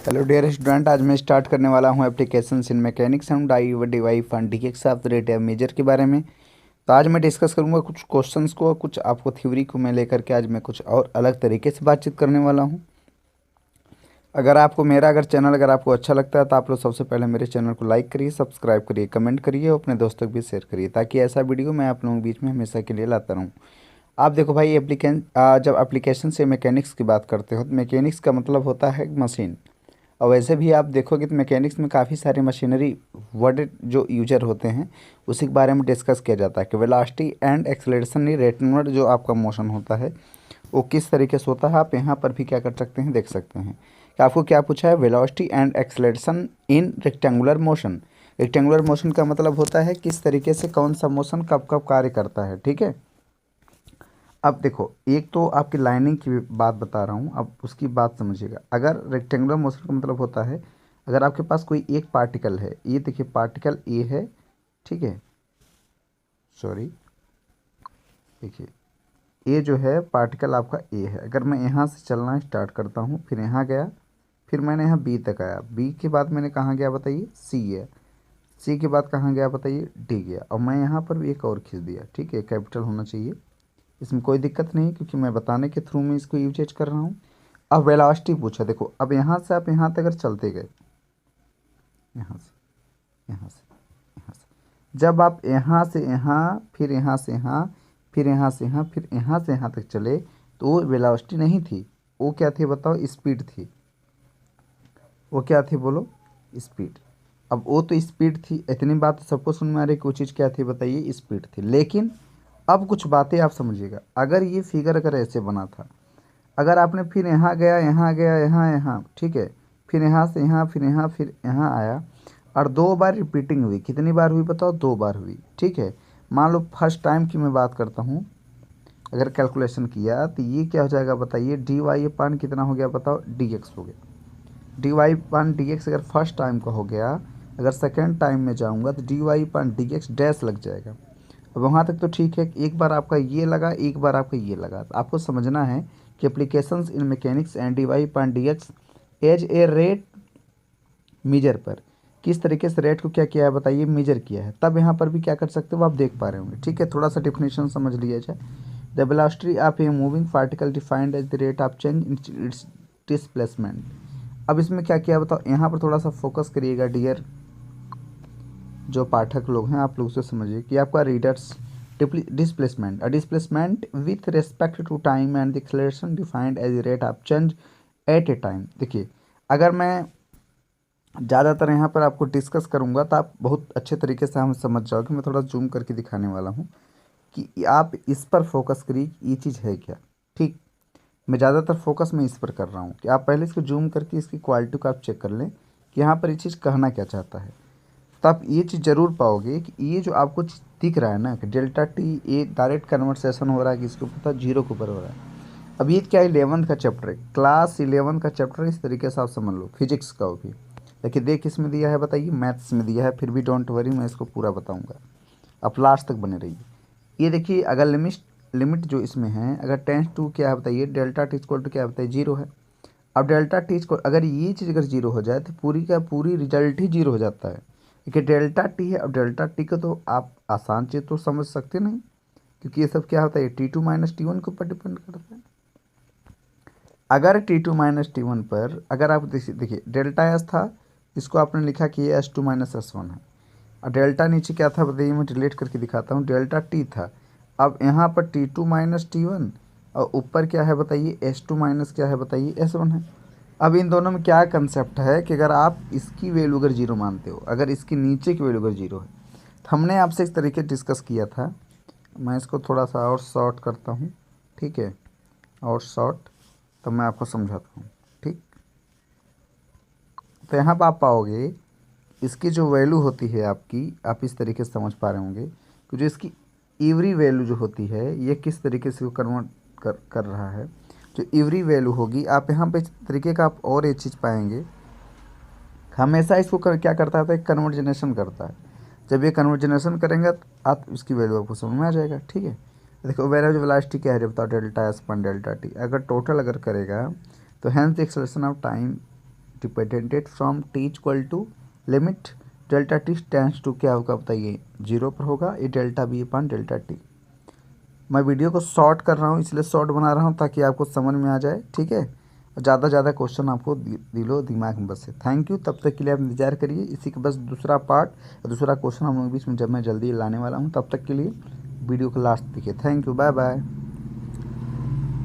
Hello dear student, आज मैं start करने वाला हूं applications in mechanics and device and dx of the rate of measure के बारे में। तो आज मैं डिस्कस करूंगा कुछ क्वेश्चंस को, कुछ आपको थ्योरी को मैं लेकर के आज मैं कुछ और अलग तरीके से बातचीत करने वाला हूं। अगर चैनल अगर आपको अच्छा लगता है तो आप लोग सबसे पहले मेरे चैनल को लाइक करिए, सब्सक्राइब करिए, कमेंट करिए और अपने दोस्तों को भी शेयर करिए, ताकि ऐसा वीडियो मैं आप लोगों के बीच में हमेशा के लिए लाता रहूँ। आप देखो भाई, जब एप्लीकेशन से मैकेनिक्स की बात करते हो तो मैकेनिक्स का मतलब होता है मशीन। और वैसे भी आप देखोगे तो मैकेनिक्स में काफ़ी सारे मशीनरी वर्ड जो यूजर होते हैं उसी के बारे में डिस्कस किया जाता है कि वेलोसिटी एंड एक्सेलरेशन रेटनर जो आपका मोशन होता है वो किस तरीके से होता है। आप यहाँ पर भी क्या कर सकते हैं, देख सकते हैं कि आपको क्या पूछा है, velocity and acceleration in rectangular motion. Rectangular motion का मतलब होता है किस तरीके से कौन सा मोशन कब कब कार्य करता है, ठीक है। अब देखो, एक तो आपकी लाइनिंग की बात बता रहा हूँ, अब उसकी बात समझिएगा। अगर रेक्टेंगुलर मोशन का मतलब होता है, अगर आपके पास कोई एक पार्टिकल है, ये देखिए पार्टिकल ए है, ठीक है, सॉरी, देखिए ये जो है पार्टिकल आपका ए है। अगर मैं यहाँ से चलना स्टार्ट करता हूँ, फिर यहाँ गया, फिर मैंने यहाँ बी तक आया, बी के बाद मैंने कहाँ गया बताइए, सी है, सी के बाद कहाँ गया बताइए, डी गया, और मैं यहाँ पर भी एक और खींच दिया, ठीक है, कैपिटल होना चाहिए, इसमें कोई दिक्कत नहीं क्योंकि मैं बताने के थ्रू में इसको यूजेज कर रहा हूँ। अब वेलोसिटी पूछा, देखो अब यहाँ से आप यहाँ तक अगर चलते गए, यहाँ से यहाँ से यहाँ से, जब आप यहाँ से यहाँ, फिर यहाँ से यहाँ, फिर यहाँ से यहाँ, फिर यहाँ से यहाँ तक चले, तो वो वेलोसिटी नहीं थी, वो क्या थी बताओ, स्पीड थी। वो क्या थी बोलो, स्पीड। अब वो तो स्पीड थी, इतनी बात तो सबको सुन में आ रही कि वो चीज़ क्या थी बताइए, स्पीड थी। लेकिन अब कुछ बातें आप समझिएगा, अगर ये फिगर अगर ऐसे बना था, अगर आपने फिर यहाँ गया, यहाँ गया, यहाँ यहाँ, ठीक है, फिर यहाँ से यहाँ, फिर यहाँ आया, और दो बार रिपीटिंग हुई, कितनी बार हुई बताओ, दो बार हुई, ठीक है। मान लो फर्स्ट टाइम की मैं बात करता हूँ, अगर कैलकुलेशन किया तो ये क्या हो जाएगा बताइए, डी वाई अपान कितना हो गया बताओ, डी एक्स हो गया। D y upon d x अगर फर्स्ट टाइम का हो गया, अगर सेकेंड टाइम में जाऊँगा तो D y upon d x dash लग जाएगा। अब वहाँ तक तो ठीक है, एक बार आपका ये लगा, एक बार आपका ये लगा, तो आपको समझना है कि applications in mechanics and d y upon d x as a rate measure पर किस तरीके से रेट को क्या किया है बताइए, मेजर किया है। तब यहाँ पर भी क्या कर सकते हो आप देख पा रहे होंगे, ठीक है। थोड़ा सा डिफिनेशन समझ लिया जाए। The velocity of a moving particle defined as the rate of change in its displacement. अब इसमें क्या किया बताओ, यहाँ पर थोड़ा सा फोकस करिएगा डियर जो पाठक लोग हैं, आप लोग से समझिए कि आपका readers displacement, uh displacement with respect to time and the acceleration defined as rate of change at a time. देखिए, अगर मैं ज़्यादातर यहाँ पर आपको डिस्कस करूँगा तो आप बहुत अच्छे तरीके से हम समझ जाओगे। मैं थोड़ा जूम करके दिखाने वाला हूँ कि आप इस पर फोकस करिए कि ये चीज़ है क्या, ठीक। मैं ज़्यादातर फोकस मैं इस पर कर रहा हूँ कि आप पहले इसको जूम करके इसकी क्वालिटी को आप चेक कर लें कि यहाँ पर ये चीज़ कहना क्या चाहता है। तो आप ये चीज़ ज़रूर पाओगे कि ये जो आपको चीज़ दिख रहा है ना कि डेल्टा टी, ये डायरेक्ट कन्वर्सेशन हो रहा है कि इसके ऊपर जीरो के ऊपर हो रहा है। अब ये क्या, 11th का चैप्टर है, क्लास 11 का चैप्टर, इस तरीके से आप समझ लो, फिजिक्स का वो भी। देखिए देख किस में दिया है बताइए, मैथ्स में दिया है, फिर भी डोंट वरी मैं इसको पूरा बताऊंगा, आप लास्ट तक बने रहिए। ये देखिए, अगर लिमिट जो इसमें है, अगर टेंस टू क्या है बताइए, डेल्टा टी इक्वल टू क्या बताइए, जीरो है। अब डेल्टा टी इक्वल, अगर ये चीज़ अगर जीरो हो जाए तो पूरी का पूरी रिजल्ट ही जीरो हो जाता है, क्योंकि डेल्टा टी है। अब डेल्टा टी को तो आप आसान चीज़ तो समझ सकते नहीं, क्योंकि ये सब क्या होता है, T two minus T one के ऊपर डिपेंड करता है। अगर T two minus T one पर अगर आप देखिए डेल्टा एस था, इसको आपने लिखा कि ये S two minus S one है, और डेल्टा नीचे क्या था बताइए, मैं डिलीट करके दिखाता हूँ, डेल्टा टी था। अब यहाँ पर T two minus T one, और ऊपर क्या है बताइए, एस टू माइनस क्या है बताइए, एस वन है। अब इन दोनों में क्या कंसेप्ट है कि अगर आप इसकी वैल्यू अगर जीरो मानते हो, अगर इसकी नीचे की वैल्यू अगर जीरो है, तो हमने आपसे इस तरीके डिस्कस किया था। मैं इसको थोड़ा सा और शॉर्ट करता हूँ, ठीक है, और शॉर्ट, तो मैं आपको समझाता हूँ, ठीक। तो यहाँ पर आप पाओगे इसकी जो वैल्यू होती है आपकी, आप इस तरीके से समझ पा रहे होंगे कि जो इसकी एवरी वैल्यू जो होती है ये किस तरीके से वो कन्वर्ट कर रहा है। जो एवरी वैल्यू होगी, आप यहाँ पे इस तरीके का आप और एक चीज़ पाएंगे, हमेशा इसको क्या करता है, कन्वर्ट जनरेशन करता है। जब ये कन्वर्ट जनरेशन करेंगे तो आप इसकी वैल्यू आपको समझ में आ जाएगा, ठीक है। देखो वेराइज वेलोसिटी क्या है बताओ, delta S upon delta T, अगर टोटल अगर करेगा तो hence the acceleration of time depended from T equal to limit delta T tends to क्या होगा बताइए, 0 पर होगा, ये delta B upon delta T. मैं वीडियो को शॉर्ट कर रहा हूँ, इसलिए शॉर्ट बना रहा हूँ ताकि आपको समझ में आ जाए, ठीक है। और ज़्यादा ज़्यादा क्वेश्चन आपको दिलो दिमाग में बसे। थैंक यू, तब तक के लिए आप इंतजार करिए, इसी का बस दूसरा पार्ट, दूसरा क्वेश्चन हम लोग बीच में जब मैं जल्दी लाने वाला हूँ, तब तक के लिए वीडियो को लास्ट देखिए। Thank you, bye bye.